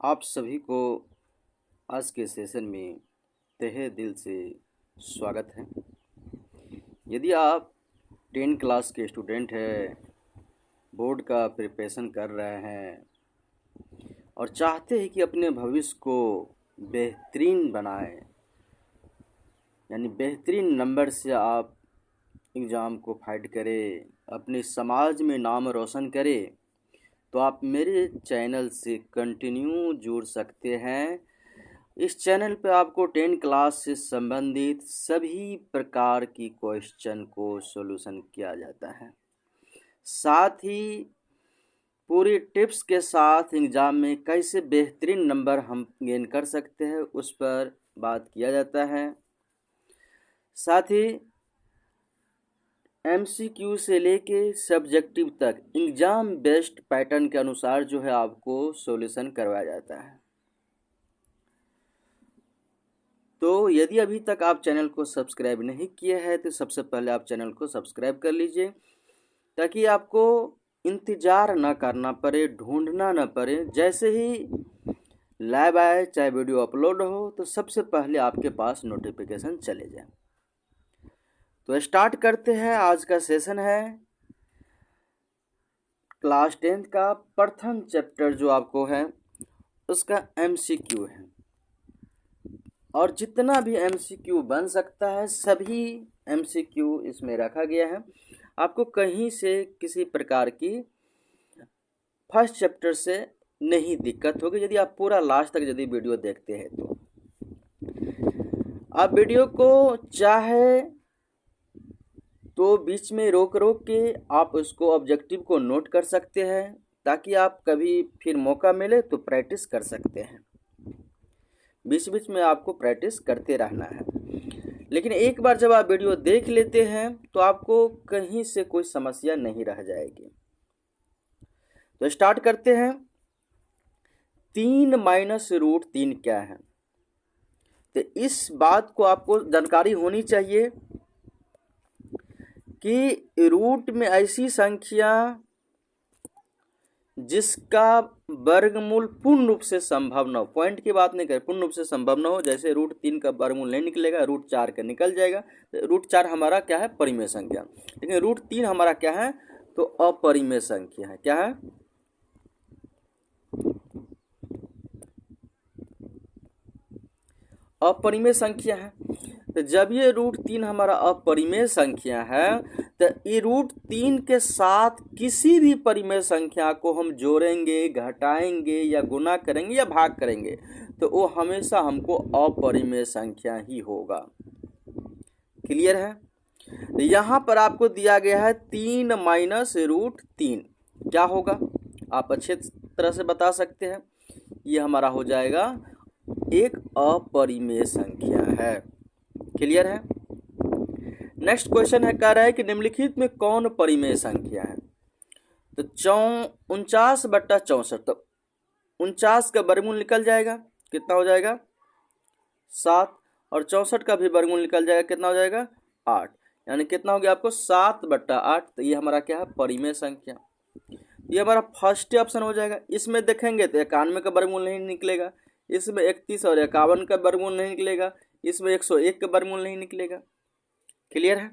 आप सभी को आज के सेशन में तहे दिल से स्वागत है। यदि आप 10 क्लास के स्टूडेंट हैं, बोर्ड का प्रिपरेशन कर रहे हैं और चाहते हैं कि अपने भविष्य को बेहतरीन बनाएं, यानी बेहतरीन नंबर से आप एग्ज़ाम को फाइट करें, अपने समाज में नाम रोशन करें, तो आप मेरे चैनल से कंटिन्यू जुड़ सकते हैं। इस चैनल पे आपको 10 क्लास से संबंधित सभी प्रकार की क्वेश्चन को सॉल्यूशन किया जाता है। साथ ही पूरी टिप्स के साथ एग्ज़ाम में कैसे बेहतरीन नंबर हम गेन कर सकते हैं उस पर बात किया जाता है। साथ ही MCQ से लेके सब्जेक्टिव तक एग्ज़ाम बेस्ड पैटर्न के अनुसार जो है आपको सॉल्यूशन करवाया जाता है। तो यदि अभी तक आप चैनल को सब्सक्राइब नहीं किए हैं तो सबसे पहले आप चैनल को सब्सक्राइब कर लीजिए, ताकि आपको इंतज़ार ना करना पड़े, ढूंढना ना पड़े। जैसे ही लाइव आए, चाहे वीडियो अपलोड हो, तो सबसे पहले आपके पास नोटिफिकेशन चले जाए। तो स्टार्ट करते हैं। आज का सेशन है क्लास 10 का प्रथम चैप्टर जो आपको है उसका MCQ है, और जितना भी MCQ बन सकता है सभी MCQ इसमें रखा गया है। आपको कहीं से किसी प्रकार की फर्स्ट चैप्टर से नहीं दिक्कत होगी यदि आप पूरा लास्ट तक यदि वीडियो देखते हैं। तो आप वीडियो को चाहे तो बीच में रोक के आप उसको ऑब्जेक्टिव को नोट कर सकते हैं, ताकि आप कभी फिर मौका मिले तो प्रैक्टिस कर सकते हैं। बीच बीच में आपको प्रैक्टिस करते रहना है, लेकिन एक बार जब आप वीडियो देख लेते हैं तो आपको कहीं से कोई समस्या नहीं रह जाएगी। तो स्टार्ट करते हैं। 3 माइनस रूट 3 क्या है? तो इस बात को आपको जानकारी होनी चाहिए कि रूट में ऐसी संख्या जिसका वर्गमूल पूर्ण रूप से संभव न हो, पॉइंट की बात नहीं करें, पूर्ण रूप से संभव न हो। जैसे रूट 3 का वर्गमूल नहीं निकलेगा, रूट 4 का निकल जाएगा। तो रूट 4 हमारा क्या है? परिमेय संख्या। लेकिन रूट 3 हमारा क्या है? तो अपरिमेय संख्या है। क्या है? अपरिमेय संख्या है। तो जब ये रूट 3 हमारा अपरिमेय संख्या है, तो ये रूट 3 के साथ किसी भी परिमेय संख्या को हम जोड़ेंगे, घटाएंगे या गुना करेंगे या भाग करेंगे, तो वो हमेशा हमको अपरिमेय संख्या ही होगा। क्लियर है? तो यहाँ पर आपको दिया गया है 3 माइनस रूट 3 क्या होगा? आप अच्छे तरह से बता सकते हैं। ये हमारा हो जाएगा एक अपरिमेय संख्या है। क्लियर है? नेक्स्ट क्वेश्चन है, कह रहा है कि निम्नलिखित में कौन परिमेय संख्या है? तो 49/64। तो 49 का वर्गमूल निकल जाएगा, कितना हो जाएगा? 7। और 64 का भी वर्गमूल निकल जाएगा, कितना हो जाएगा? 8। यानी कितना हो गया आपको? 7/8। तो ये हमारा क्या है? परिमेय संख्या। ये हमारा फर्स्ट ऑप्शन हो जाएगा। इसमें देखेंगे तो 91 का वर्गमूल नहीं निकलेगा, इसमें 31 और 51 का वर्गमूल नहीं निकलेगा, इसमें 101 का वर्गमूल नहीं निकलेगा। क्लियर है?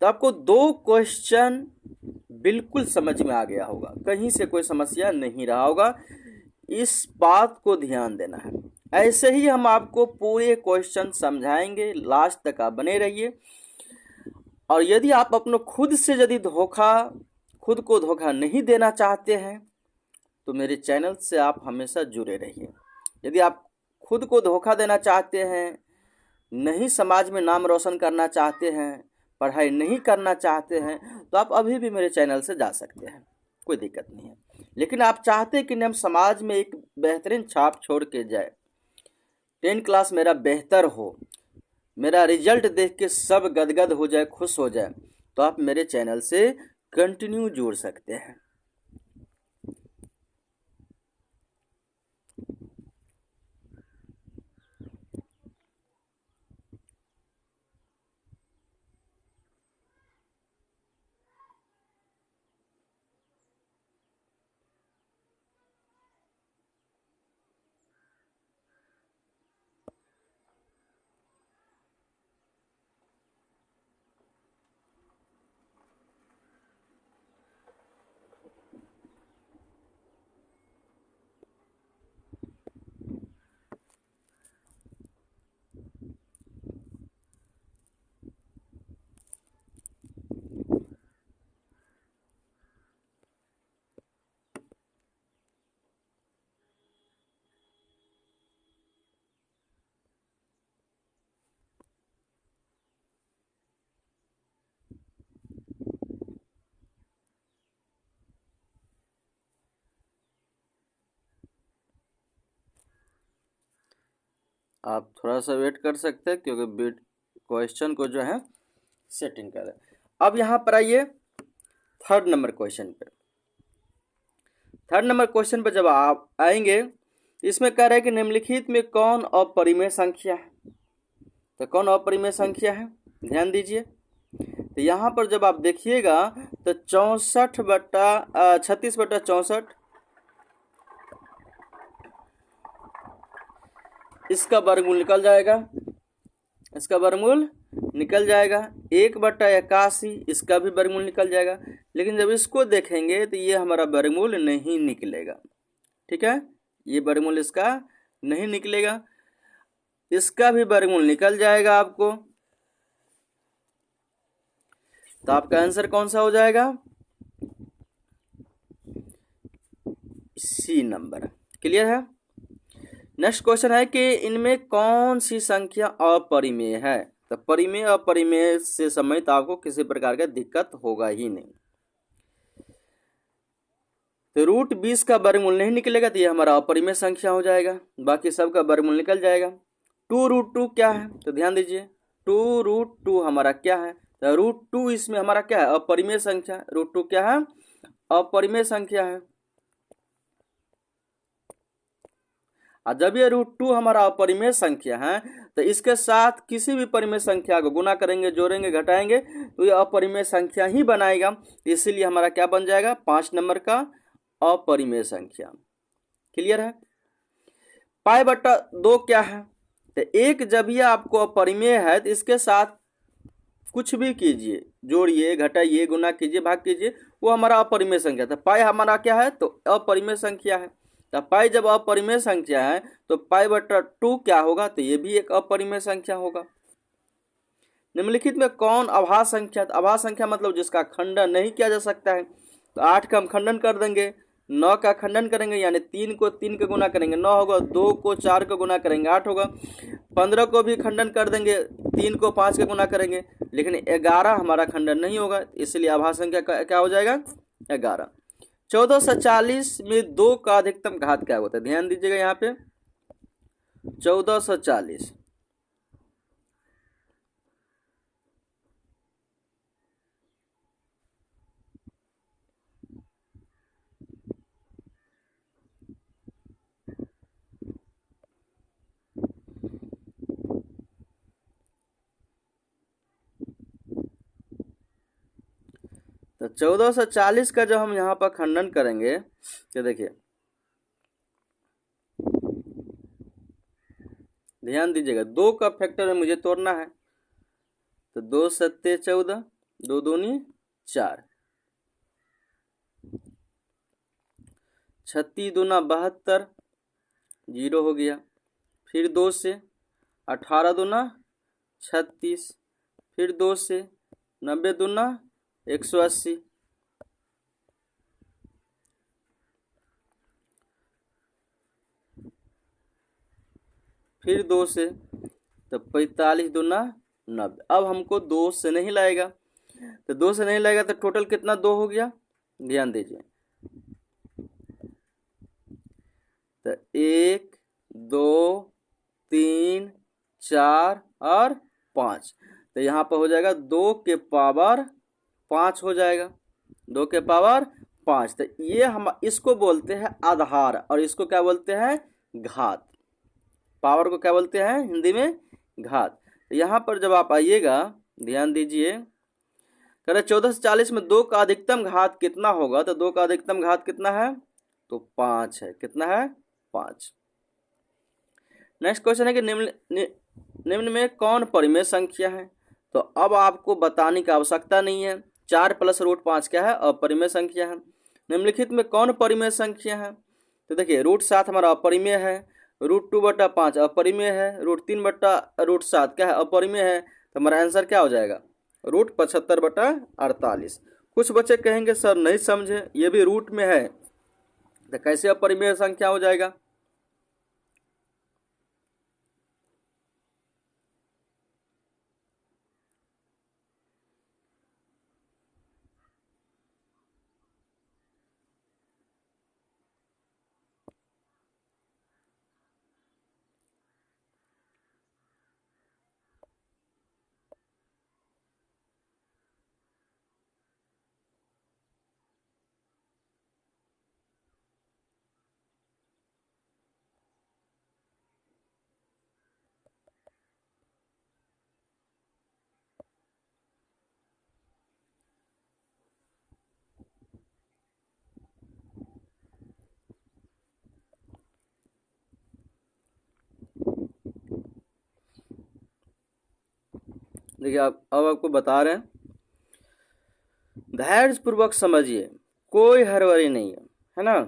तो आपको 2 क्वेश्चन बिल्कुल समझ में आ गया होगा, कहीं से कोई समस्या नहीं रहा होगा। इस बात को ध्यान देना है। ऐसे ही हम आपको पूरे क्वेश्चन समझाएंगे, लास्ट तक आप बने रहिए। और यदि आप अपने खुद से यदि खुद को धोखा नहीं देना चाहते हैं तो मेरे चैनल से आप हमेशा जुड़े रहिए। यदि आप खुद को धोखा देना चाहते हैं, नहीं समाज में नाम रोशन करना चाहते हैं, पढ़ाई नहीं करना चाहते हैं, तो आप अभी भी मेरे चैनल से जा सकते हैं, कोई दिक्कत नहीं है। लेकिन आप चाहते हैं कि हम समाज में एक बेहतरीन छाप छोड़ के जाए, 10 क्लास मेरा बेहतर हो, मेरा रिजल्ट देख के सब गदगद हो जाए, खुश हो जाए, तो आप मेरे चैनल से कंटिन्यू जुड़ सकते हैं। आप थोड़ा सा वेट कर सकते हैं क्योंकि क्वेश्चन को जो है सेटिंग कर रहे हैं। अब यहाँ पर आइए थर्ड नंबर क्वेश्चन पे। थर्ड नंबर क्वेश्चन पे जब आप आएंगे, इसमें कह रहे हैं कि निम्नलिखित में कौन अपरिमेय संख्या है। तो कौन अपरिमेय संख्या है, ध्यान दीजिए। तो यहाँ पर जब आप देखिएगा तो 36/64 इसका वर्गमूल निकल जाएगा, इसका वर्गमूल निकल जाएगा। 1/81 इसका भी वर्गमूल निकल जाएगा। लेकिन जब इसको देखेंगे तो ये हमारा वर्गमूल नहीं निकलेगा, ठीक है, ये वर्गमूल इसका नहीं निकलेगा। इसका भी वर्गमूल निकल जाएगा आपको। तो आपका आंसर कौन सा हो जाएगा, सी नंबर। क्लियर है। नेक्स्ट क्वेश्चन है कि इनमें कौन सी संख्या अपरिमेय है। तो परिमेय अपरिमेय से संबंधित आपको किसी प्रकार का दिक्कत होगा ही नहीं। तो √20 का वर्गमूल नहीं निकलेगा तो ये हमारा अपरिमेय संख्या हो जाएगा, बाकी सबका वर्गमूल निकल जाएगा। 2√2 क्या है, तो ध्यान दीजिए 2√2 हमारा क्या है, तो √2 इसमें हमारा क्या है, अपरिमेय संख्या। √2 क्या है, अपरिमेय संख्या है। और जब ये √2 हमारा अपरिमेय संख्या है तो इसके साथ किसी भी परिमेय संख्या को गुना करेंगे, जोड़ेंगे, घटाएंगे तो ये अपरिमेय संख्या ही बनाएगा। इसीलिए हमारा क्या बन जाएगा, 5 नंबर का अपरिमेय संख्या। क्लियर है। π/2 क्या है, तो एक जब ये आपको अपरिमेय है तो इसके साथ कुछ भी कीजिए, जोड़िए, घटाइए, गुना कीजिए, भाग कीजिए, वो हमारा अपरिमेय संख्या था। पाई हमारा क्या है, तो अपरिमेय संख्या है। तो पाई जब अपरिमेय संख्या है तो π/2 क्या होगा, तो ये भी एक अपरिमेय संख्या होगा। निम्नलिखित में कौन अभाज्य संख्या, अभाज्य संख्या मतलब जिसका खंडन नहीं किया जा सकता है। तो 8 का हम खंडन कर देंगे, 9 का खंडन करेंगे, यानी 3 को 3 का गुना करेंगे 9 होगा, 2 को 4 का गुना करेंगे 8 होगा, 15 को भी खंडन कर देंगे, 3 को 5 का गुना करेंगे, लेकिन 11 हमारा खंडन नहीं होगा, इसलिए अभाज्य संख्या क्या हो जाएगा, 11। 1440 में 2 का अधिकतम घात क्या होता है, ध्यान दीजिएगा यहाँ पे 1440। तो 1440 का जब हम यहाँ पर खंडन करेंगे तो देखिए ध्यान दीजिएगा, 2 का फैक्टर में मुझे तोड़ना है। तो 2 सत्ते 14, 2 दूनी 4, 36 दूना 72, 0 हो गया। फिर 2 से 18 दूना 36, फिर 2 से 90 दूना 180, फिर 2 से तो 45 दूना 90। अब हमको 2 से नहीं लाएगा, तो 2 से नहीं लाएगा तो टोटल कितना 2 हो गया, ध्यान दीजिए। तो 1 2 3 4 और 5, तो यहाँ पर हो जाएगा 2 के पावर 5 हो जाएगा, 2 के पावर 5। तो ये हम इसको बोलते हैं आधार और इसको क्या बोलते हैं, घात। पावर को क्या बोलते हैं हिंदी में, घात। तो यहाँ पर जब आप आइएगा ध्यान दीजिए, कह रहे 14 से 40 में 2 का अधिकतम घात कितना होगा, तो 2 का अधिकतम घात कितना है, तो 5 है। कितना है, 5। नेक्स्ट क्वेश्चन है कि निम्न में कौन परिमेय संख्या है। तो अब आपको बताने की आवश्यकता नहीं है, 4 + √5 क्या है, अपरिमेय संख्या है। निम्नलिखित में कौन परिमेय संख्या है, तो देखिए √7 हमारा अपरिमेय है, √2/5 अपरिमेय है, √3/7 क्या है, अपरिमेय है। तो हमारा आंसर क्या हो जाएगा, √75/48। कुछ बच्चे कहेंगे सर नहीं समझे, ये भी रूट में है तो कैसे अपरिमेय संख्या हो जाएगा। देखिए अब आपको बता रहे हैं, धैर्यपूर्वक समझिए, कोई हड़बड़ी नहीं है ना,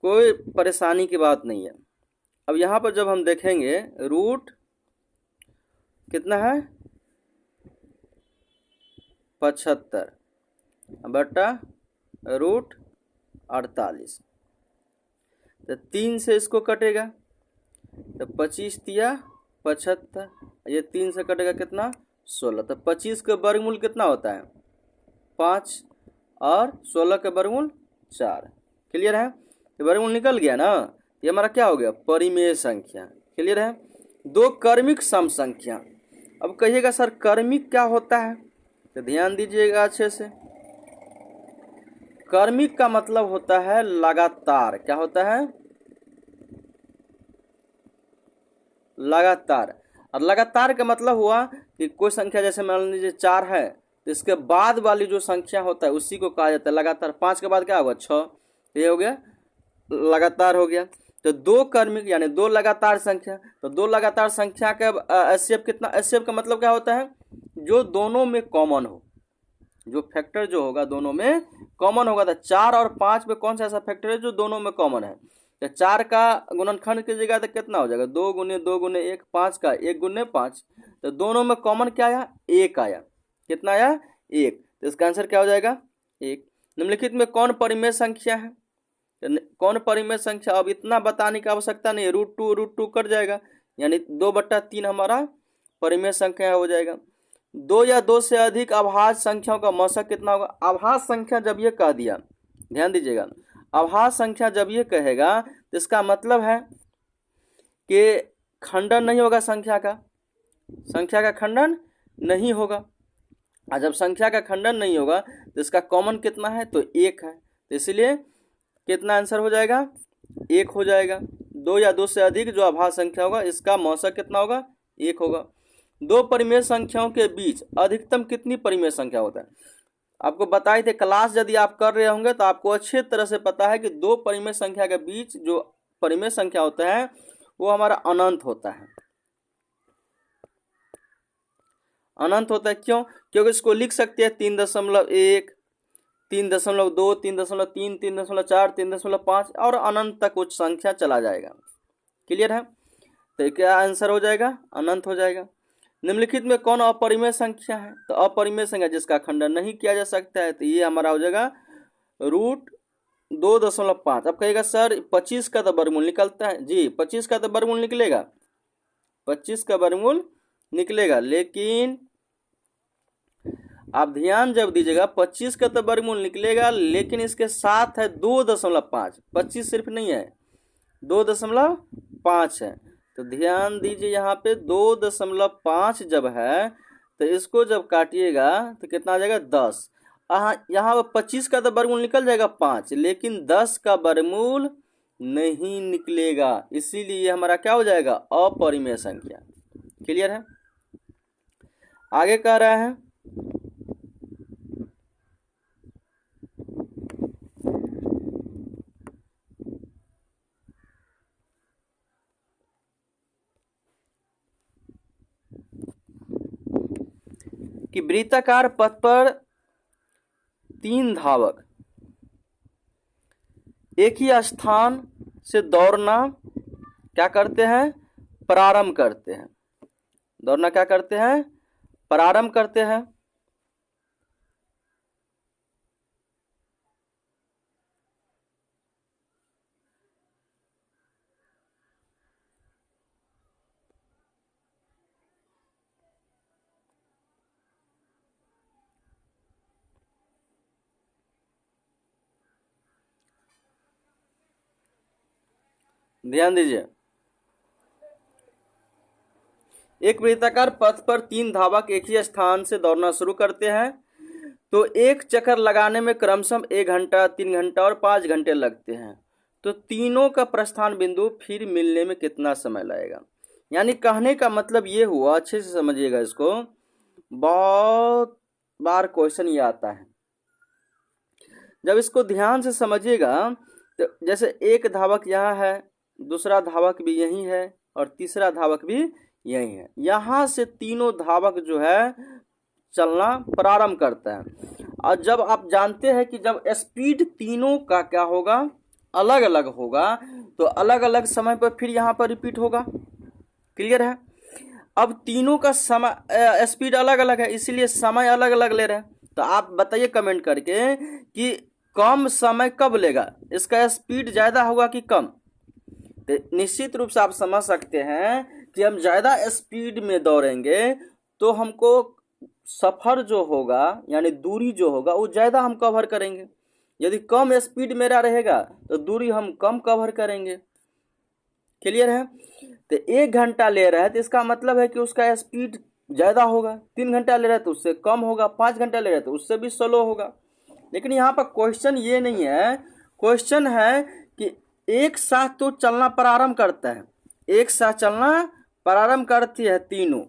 कोई परेशानी की बात नहीं है। अब यहाँ पर जब हम देखेंगे रूट कितना है 75 बटा रूट 48, तो 3 से इसको कटेगा तो 25 तिया 75, ये 3 से कटेगा कितना 16, तो 25 का वर्गमूल कितना होता है 5 और 16 का वर्गमूल 4। क्लियर है, ये वर्गमूल निकल गया ना, ये हमारा क्या हो गया परिमेय संख्या। क्लियर है, दो क्रमिक सम संख्या। अब कहिएगा सर क्रमिक क्या होता है, तो ध्यान दीजिएगा अच्छे से। क्रमिक का मतलब होता है लगातार, क्या होता है लगातार। और लगातार का मतलब हुआ कि कोई संख्या जैसे मान लीजिए 4 है, तो इसके बाद वाली जो संख्या होता है उसी को कहा जाता है लगातार। 5 के बाद क्या होगा 6, ये हो गया लगातार हो गया। तो दो क्रमिक यानी दो लगातार संख्या, तो दो लगातार संख्या का एचसीएफ कितना, एचसीएफ का मतलब क्या होता है जो दोनों में कॉमन हो, जो फैक्टर जो होगा दोनों में कॉमन होगा। तो 4 और 5 में कौन सा ऐसा फैक्टर है जो दोनों में कॉमन है, तो 4 का गुणनखंड कीजिएगा तो कितना हो जाएगा 2 गुने 2 गुने 1, 5 का 1 गुने 5, तो दोनों में कॉमन क्या आया 1 आया। कितना आया 1, तो इसका आंसर क्या हो जाएगा 1। निम्नलिखित में कौन परिमेय संख्या है, कौन परिमेय संख्या, अब इतना बताने की आवश्यकता नहीं है, √2 कट जाएगा, यानी 2/3 हमारा परिमेय संख्या हो जाएगा। 2 या 2 से अधिक अभाज्य संख्याओं का मौसक कितना होगा। अभाज्य संख्या जब ये कह दिया, ध्यान दीजिएगा, अभाज्य संख्या जब ये कहेगा तो इसका मतलब है कि खंडन नहीं होगा, संख्या का खंडन नहीं होगा। और जब संख्या का खंडन नहीं होगा तो इसका कॉमन कितना है तो 1 है, तो इसलिए कितना आंसर हो जाएगा 1 हो जाएगा। 2 या 2 से अधिक जो अभाज्य संख्या होगा इसका मौसक कितना होगा 1 होगा। दो परिमेय संख्याओं के बीच अधिकतम कितनी परिमेय संख्या होता है, आपको बताए थे क्लास यदि आप कर रहे होंगे तो आपको अच्छे तरह से पता है कि दो परिमेय संख्या के बीच जो परिमेय संख्या होता है वो हमारा अनंत होता है। अनंत होता है क्यों, क्योंकि इसको लिख सकते हैं 3.1, 3.2, 3.3, 3.4, 3.5 और अनंत तक उच्च संख्या चला जाएगा। क्लियर है, तो क्या आंसर हो जाएगा अनंत हो जाएगा। निम्नलिखित में कौन अपरिमेय संख्या है, तो अपरिमेय संख्या जिसका खंडन नहीं किया जा सकता है, तो ये हमारा हो जाएगा √2.5। अब कहेगा सर 25 का तो वर्गमूल निकलता है, जी 25 का तो वर्गमूल निकलेगा, 25 का वर्गमूल निकलेगा, लेकिन आप ध्यान जब दीजिएगा 25 का तो वर्गमूल निकलेगा, लेकिन इसके साथ है 2.5, 25 सिर्फ नहीं है 2.5 है। तो ध्यान दीजिए यहाँ पे 2.5 जब है तो इसको जब काटिएगा तो कितना आ जाएगा 10। यहाँ पर 25 का तो वर्गमूल निकल जाएगा 5, लेकिन 10 का वर्गमूल नहीं निकलेगा, इसीलिए हमारा क्या हो जाएगा अपरिमेय संख्या। क्लियर है, आगे कह रहा है कि वृत्ताकार पथ पर 3 धावक एक ही स्थान से दौड़ना क्या करते हैं प्रारंभ करते हैं, दौड़ना क्या करते हैं प्रारंभ करते हैं। ध्यान दीजिए, एक वृत्ताकार पथ पर 3 धावक एक ही स्थान से दौड़ना शुरू करते हैं, तो एक चक्कर लगाने में क्रमशः 1 घंटा, 3 घंटा और 5 घंटे लगते हैं, तो तीनों का प्रस्थान बिंदु फिर मिलने में कितना समय लगेगा। यानी कहने का मतलब ये हुआ, अच्छे से समझिएगा इसको, बहुत बार क्वेश्चन ये आता है, जब इसको ध्यान से समझिएगा तो जैसे एक धावक यहाँ है, दूसरा धावक भी यही है और तीसरा धावक भी यही है। यहाँ से तीनों धावक जो है चलना प्रारंभ करता है। और जब आप जानते हैं कि जब स्पीड तीनों का क्या होगा, अलग अलग होगा, तो अलग अलग समय पर फिर यहाँ पर रिपीट होगा। क्लियर है। अब तीनों का समय स्पीड अलग अलग है, इसीलिए समय अलग अलग ले रहे हैं। तो आप बताइए कमेंट करके कि कम समय कब लेगा, इसका स्पीड ज़्यादा होगा कि कम। तो निश्चित रूप से आप समझ सकते हैं कि हम ज़्यादा स्पीड में दौड़ेंगे तो हमको सफ़र जो होगा यानी दूरी जो होगा वो ज़्यादा हम कवर करेंगे। यदि कम स्पीड मेरा रहेगा तो दूरी हम कम कवर करेंगे। क्लियर है। तो 1 घंटा ले रहा है तो इसका मतलब है कि उसका स्पीड ज़्यादा होगा। 3 घंटा ले रहा है तो उससे कम होगा। 5 घंटा ले रहा है तो उससे भी स्लो होगा। लेकिन यहाँ पर क्वेश्चन ये नहीं है, क्वेश्चन है कि एक साथ तो चलना प्रारंभ करता है, एक साथ चलना प्रारंभ करती है तीनों,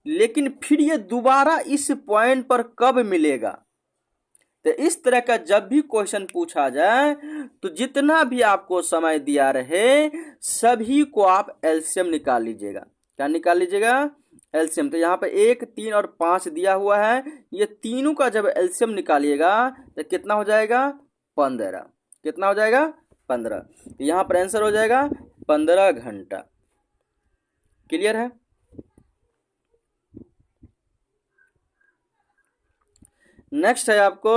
लेकिन फिर ये दोबारा इस पॉइंट पर कब मिलेगा। तो इस तरह का जब भी क्वेश्चन पूछा जाए तो जितना भी आपको समय दिया रहे सभी को आप एलसीएम निकाल लीजिएगा। क्या निकाल लीजिएगा? एलसीएम। तो यहाँ पे 1, 3 और 5 दिया हुआ है, ये तीनों का जब एलसीएम निकालिएगा तो कितना हो जाएगा? 15। कितना हो जाएगा? 15। तो यहाँ पर आंसर हो जाएगा 15 घंटा। क्लियर है। नेक्स्ट है आपको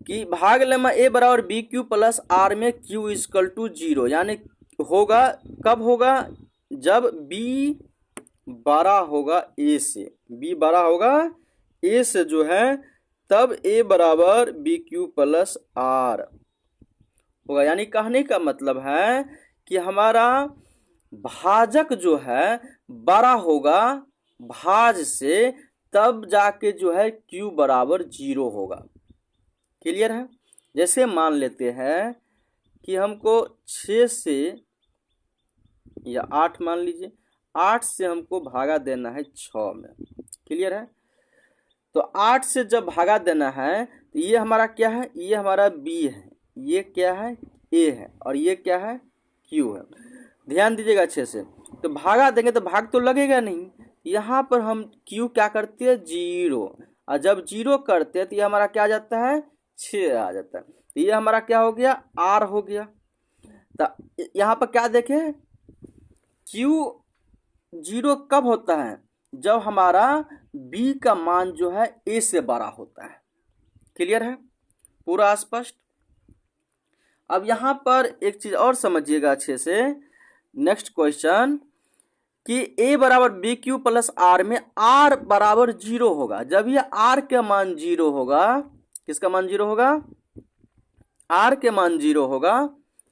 कि भाग लेमा ए बराबर बी क्यू प्लस आर में क्यू इक्वल टू 0, यानी होगा कब होगा? जब बी बड़ा होगा ए से, बी बड़ा होगा ए से जो है, तब ए बराबर बी क्यू प्लस आर होगा। यानी कहने का मतलब है कि हमारा भाजक जो है बड़ा होगा भाज से, तब जाके जो है क्यू बराबर 0 होगा। क्लियर है। जैसे मान लेते हैं कि हमको 6 से या 8 मान लीजिए, 8 से हमको भागा देना है 6 में। क्लियर है। तो 8 से जब भागा देना है तो ये हमारा क्या है? ये हमारा बी है, ये क्या है? ए है, और ये क्या है? क्यू है। ध्यान दीजिएगा अच्छे से। तो भागा देंगे तो भाग तो लगेगा नहीं, यहाँ पर हम क्यू क्या करते हैं? 0। और जब 0 करते हैं तो ये हमारा क्या आ जाता है? 6 आ जाता है। तो ये हमारा क्या हो गया? आर हो गया। तो यहाँ पर क्या देखें, क्यू 0 कब होता है? जब हमारा बी का मान जो है ए से बड़ा होता है। क्लियर है। पूरा स्पष्ट। अब यहाँ पर एक चीज और समझिएगा अच्छे से। नेक्स्ट क्वेश्चन कि ए बराबर बी क्यू प्लस आर में आर बराबर 0 होगा। जब ये आर के मान 0 होगा, किसका मान 0 होगा? आर के मान 0 होगा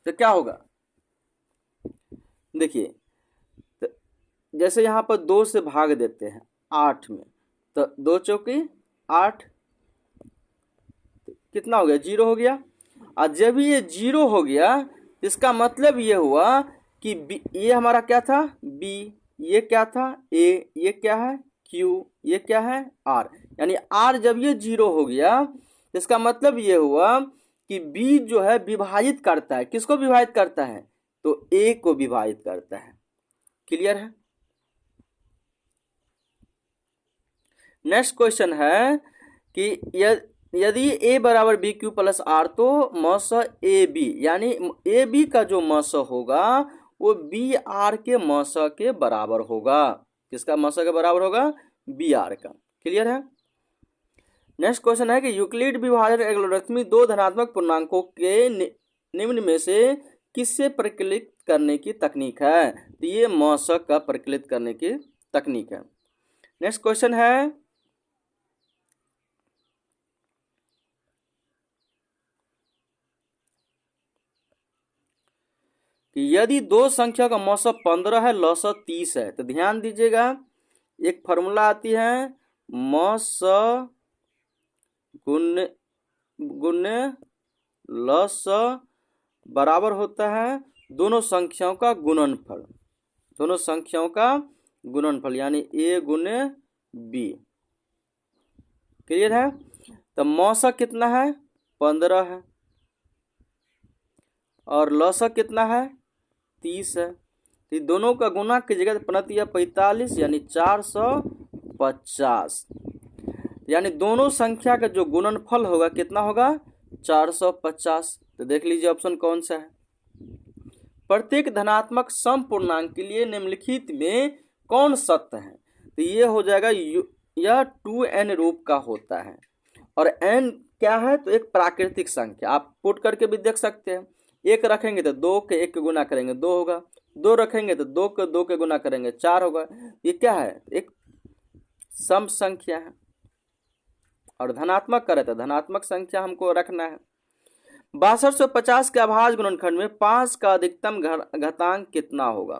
तो क्या होगा? देखिए, तो जैसे यहाँ पर 2 से भाग देते हैं 8 में, तो 2 चौकी 8, कितना हो गया? 0 हो गया। और जब ये 0 हो गया इसका मतलब ये हुआ कि ये हमारा क्या था? बी, ये क्या था? ए, ये क्या है? क्यू, ये क्या है? आर। यानी आर जब ये 0 हो गया इसका मतलब ये हुआ कि बी जो है विभाजित करता है। किसको विभाजित करता है? तो ए को विभाजित करता है। क्लियर है। नेक्स्ट क्वेश्चन है कि यदि ए बराबर बी क्यू प्लस आर तो मस ए बी, यानी ए बी का जो मस होगा वो बी आर के मस के बराबर होगा। किसका मस के बराबर होगा? बी आर का। क्लियर है। नेक्स्ट क्वेश्चन है कि यूक्लिड विभाजन एल्गोरिथम 2 धनात्मक पूर्णांकों के निम्न में से किससे परिकलित करने की तकनीक है? तो ये मस का परिकलित करने की तकनीक है। नेक्स्ट क्वेश्चन है कि यदि 2 संख्या का मौस 15 है, लस 30 है, तो ध्यान दीजिएगा एक फॉर्मूला आती है, मौस गुने लस बराबर होता है दोनों संख्याओं का गुणनफल। दोनों संख्याओं का गुणनफल यानी ए गुने बी। क्लियर है। तो मौसक कितना है 15 है और लौसक कितना है 30 है। तो दोनों का गुना कीजिएगा तो पनत 45 यानी 450, यानी दोनों संख्या का जो गुणनफल होगा कितना होगा 450। तो देख लीजिए ऑप्शन कौन सा है। प्रत्येक धनात्मक सम पूर्णांक के लिए निम्नलिखित में कौन सत्य है। तो ये हो जाएगा यह 2n रूप का होता है और n क्या है तो एक प्राकृतिक संख्या, आप पुट करके भी देख सकते हैं। एक रखेंगे तो 2 के 1 के गुना करेंगे 2 होगा, 2 रखेंगे तो 2 के 2 के गुना करेंगे 4 होगा। ये क्या है एक सम संख्या है और धनात्मक करे तो धनात्मक संख्या हमको रखना है। 6250 के अभाज्य गुणनखंड में 5 का अधिकतम घातांक कितना होगा।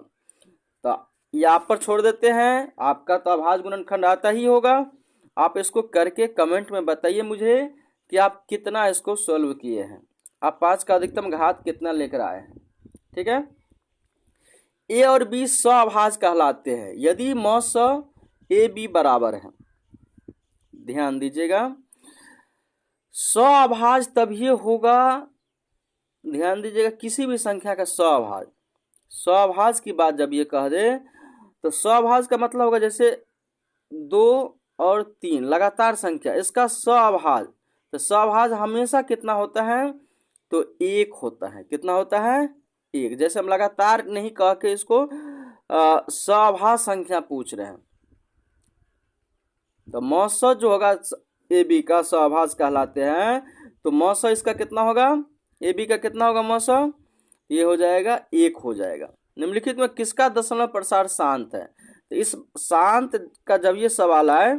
तो यहाँ पर छोड़ देते हैं, आपका तो अभाज्य गुणनखंड आता ही होगा। आप इसको करके कमेंट में बताइए मुझे कि आप कितना इसको सॉल्व किए हैं, आप 5 का अधिकतम घात कितना लेकर आए हैं। ठीक है। ए और बी सअभाज्य कहलाते हैं यदि मौ स ए बी बराबर है। ध्यान दीजिएगा, सअभाज्य तभी होगा, ध्यान दीजिएगा, किसी भी संख्या का सअभाज्य। सअभाज्य की बात जब ये कह दे तो सअभाज्य का मतलब होगा जैसे 2 और 3 लगातार संख्या, इसका सअभाज्य। तो सअभाज्य हमेशा कितना होता है तो 1 होता है। कितना होता है 1। जैसे हम लगातार नहीं कह के इसको सअभाज्य संख्या पूछ रहे हैं। तो मौस जो होगा ए बी का सअभाज्य कहलाते हैं। तो मौस इसका कितना होगा ए बी का कितना होगा मौस, ये हो जाएगा 1 हो जाएगा। निम्नलिखित में किसका दशमलव प्रसार शांत है। तो इस शांत का जब ये सवाल आए,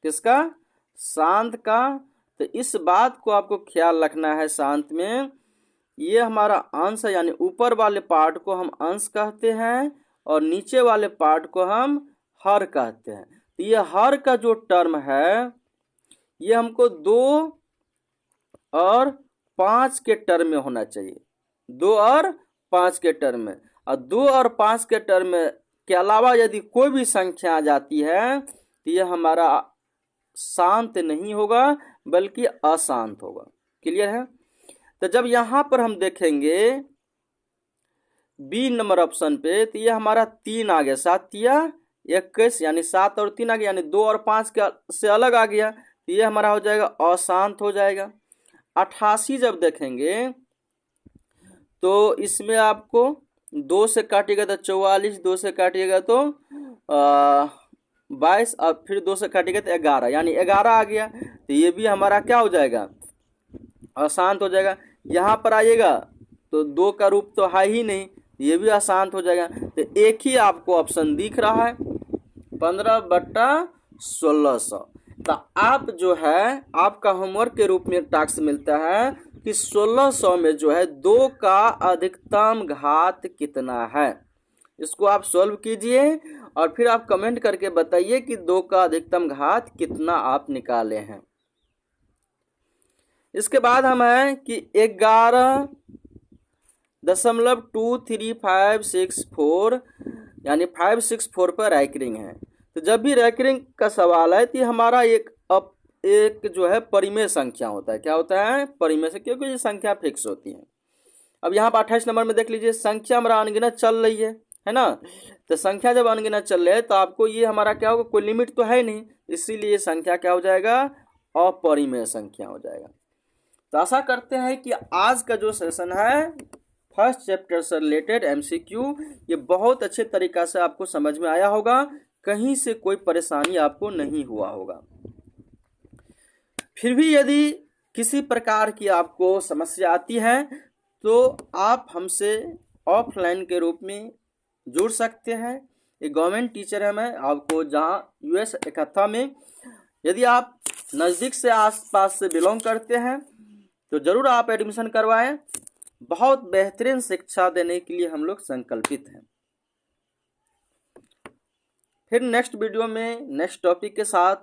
किसका शांत का, तो इस बात को आपको ख्याल रखना है। शांत में ये हमारा अंश है, यानी ऊपर वाले पार्ट को हम अंश कहते हैं और नीचे वाले पार्ट को हम हर कहते हैं। तो ये हर का जो टर्म है ये हमको 2 और 5 के टर्म में होना चाहिए। 2 और 5 के टर्म में, और 2 और 5 के टर्म में के अलावा यदि कोई भी संख्या आ जाती है तो ये हमारा शांत नहीं होगा बल्कि अशांत होगा। क्लियर है। तो जब यहां पर हम देखेंगे बी नंबर ऑप्शन पे, तो ये हमारा 3 आ गया, 7 या 21 यानी 7 और 3 आ गया, यानी 2 और 5 के से अलग आ गया। तो ये हमारा हो जाएगा अशांत हो जाएगा। 88 जब देखेंगे तो इसमें आपको 2 से काटिएगा तो 44, 2 से काटिएगा तो 22 और फिर 2 से काटिएगा तो 11, यानी 11 आ गया। तो ये भी हमारा क्या हो जाएगा अशांत हो जाएगा। यहाँ पर आइएगा तो 2 का रूप तो है ही नहीं, ये भी अशांत हो जाएगा। तो एक ही आपको ऑप्शन दिख रहा है 15/1600। तो आप जो है आपका होमवर्क के रूप में टास्क मिलता है कि 1600 में जो है 2 का अधिकतम घात कितना है। इसको आप सॉल्व कीजिए और फिर आप कमेंट करके बताइए कि 2 का अधिकतम घात कितना आप निकाले हैं। इसके बाद हम है कि 11.236564 यानी 564 पर रैंकिंग है। तो जब भी रैंकिंग का सवाल है तो हमारा एक जो है परिमेय संख्या होता है। क्या होता है परिमेय से, क्योंकि ये संख्या फिक्स होती है। अब यहाँ पर 28 नंबर में देख लीजिए, संख्या हमारा अनगिनत चल रही है ना। तो संख्या जब अनगिनत चल रही है तो आपको ये हमारा क्या होगा, कोई लिमिट तो है नहीं, इसीलिए ये संख्या क्या हो जाएगा अपरिमेय संख्या हो जाएगा। तो आशा करते हैं कि आज का जो सेशन है फर्स्ट चैप्टर से रिलेटेड एमसीक्यू ये बहुत अच्छे तरीका से आपको समझ में आया होगा, कहीं से कोई परेशानी आपको नहीं हुआ होगा। फिर भी यदि किसी प्रकार की आपको समस्या आती है तो आप हमसे ऑफलाइन के रूप में जुड़ सकते हैं। एक गवर्नमेंट टीचर है मैं, आपको जहां यूएस इकट्ठा में, यदि आप नज़दीक से आसपास से बिलोंग करते हैं तो ज़रूर आप एडमिशन करवाएं। बहुत बेहतरीन शिक्षा देने के लिए हम लोग संकल्पित हैं। फिर नेक्स्ट वीडियो में नेक्स्ट टॉपिक के साथ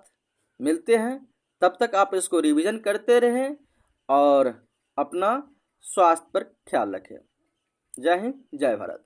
मिलते हैं। तब तक आप इसको रिवीजन करते रहें और अपना स्वास्थ्य पर ख्याल रखें। जय हिंद, जय भारत।